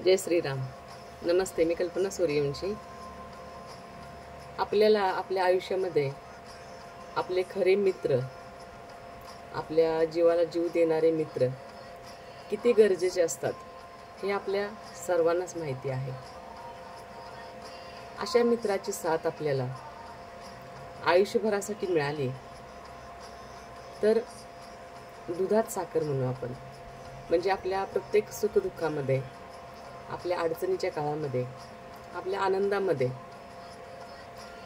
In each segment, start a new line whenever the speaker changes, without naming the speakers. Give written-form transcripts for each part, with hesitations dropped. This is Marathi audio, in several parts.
जय श्रीराम. नमस्ते. मी कल्पना सूर्यवंशी. आपल्याला आपल्या आयुष्यामध्ये आपले खरे मित्र, आपल्या जीवाला जीव देणारे मित्र किती गरजेचे असतात हे आपल्या सर्वांनाच माहिती आहे. अशा मित्राची साथ आपल्याला आयुष्यभरासाठी मिळाली तर दुधात साखर म्हणू आपण. म्हणजे आपल्या प्रत्येक सुखदुःखामध्ये, आपल्या अडचणीच्या काळामध्ये, आपल्या आनंदामध्ये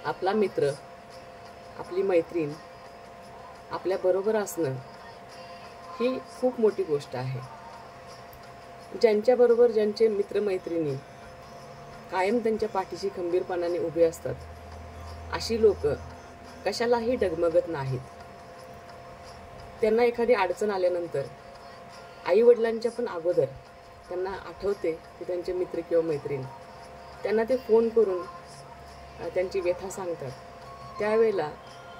आपला मित्र, आपली मैत्रीण आपल्याबरोबर असणं ही खूप मोठी गोष्ट आहे. ज्यांच्याबरोबर ज्यांचे मित्रमैत्रिणी कायम त्यांच्या पाठीशी खंबीरपणाने उभे असतात, अशी लोक कशालाही डगमगत नाहीत. त्यांना एखादी अडचण आल्यानंतर आईवडिलांच्या पण अगोदर त्यांना आठवते की त्यांचे मित्र किंवा मैत्रीण त्यांना ते फोन करून त्यांची व्यथा सांगतात. त्यावेळेला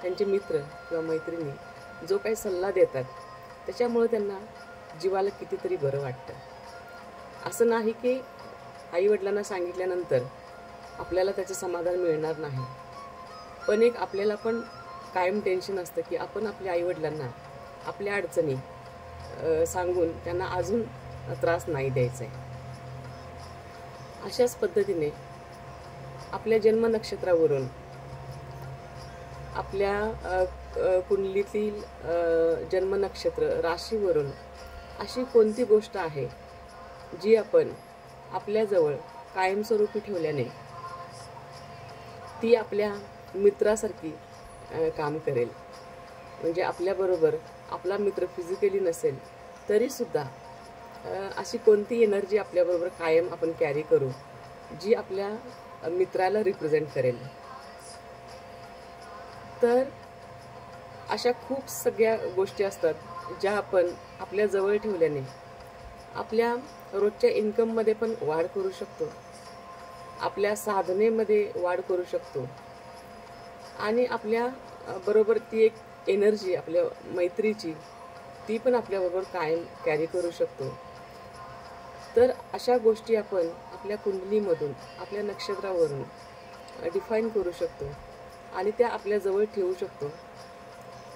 त्यांचे मित्र किंवा मैत्रिणी जो काही सल्ला देतात त्याच्यामुळे त्यांना जीवाला कितीतरी बरं वाटतं. असं नाही की आईवडिलांना सांगितल्यानंतर आपल्याला त्याचं समाधान मिळणार नाही, पण एक आपल्याला पण कायम टेन्शन असतं की आपण आपल्या आईवडिलांना आपल्या अडचणी सांगून त्यांना अजून त्रास नाही द्यायचा आहे. अशाच पद्धतीने आपल्या जन्म नक्षत्रावरून, आपल्या कुंडलीतील जन्म नक्षत्र राशीवरून अशी कोणती गोष्ट आहे जी आपण आपल्याजवळ कायमस्वरूपी ठेवल्याने ती आपल्या मित्रासारखी काम करेल. म्हणजे आपल्याबरोबर आपला मित्र फिजिकली नसेल तरीसुद्धा अशी कोणती एनर्जी आपल्याबरोबर कायम आपण कॅरी करू जी आपल्या मित्राला रिप्रेझेंट करेल. तर अशा खूप सगळ्या गोष्टी असतात ज्या आपण आपल्या जवळ ठेवल्याने आपल्या रोजच्या इन्कममध्ये पण वाढ करू शकतो, आपल्या साधनेमध्ये वाढ करू शकतो आणि आपल्या बरोबर ती एक एनर्जी आपल्या मैत्रीची ती पण आपल्याबरोबर कायम कॅरी करू शकतो. तर अशा गोष्टी आपण आपल्या कुंडलीमधून, आपल्या नक्षत्रावरून डिफाईन करू शकतो आणि त्या आपल्याजवळ ठेवू शकतो.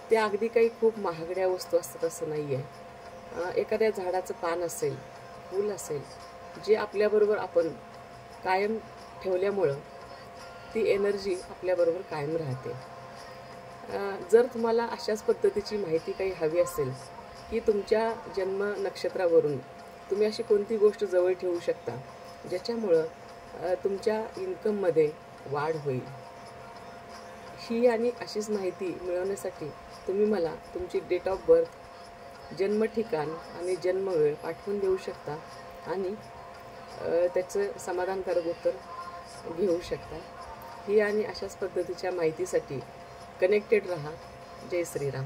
त्या अगदी काही खूप महागड्या वस्तू असतात असं नाही आहे. एखाद्या झाडाचं पान असेल, फूल असेल, जे आपल्याबरोबर आपण कायम ठेवल्यामुळं ती एनर्जी आपल्याबरोबर कायम राहते. जर तुम्हाला अशाच पद्धतीची माहिती काही हवी असेल की तुमच्या जन्म नक्षत्रावरून तुम्ही अशी कोणती गोष्ट जवळ ठेवू शकता ज्याच्यामुळं तुमच्या इन्कममध्ये वाढ होईल, ही आणि अशीच माहिती मिळवण्यासाठी तुम्ही मला तुमची डेट ऑफ बर्थ, जन्म ठिकाण आणि जन्मवेळ पाठवून देऊ शकता आणि त्याचं समाधानकारक उत्तर घेऊ शकता. ही आणि अशाच पद्धतीच्या माहितीसाठी कनेक्टेड रहा. जय श्रीराम.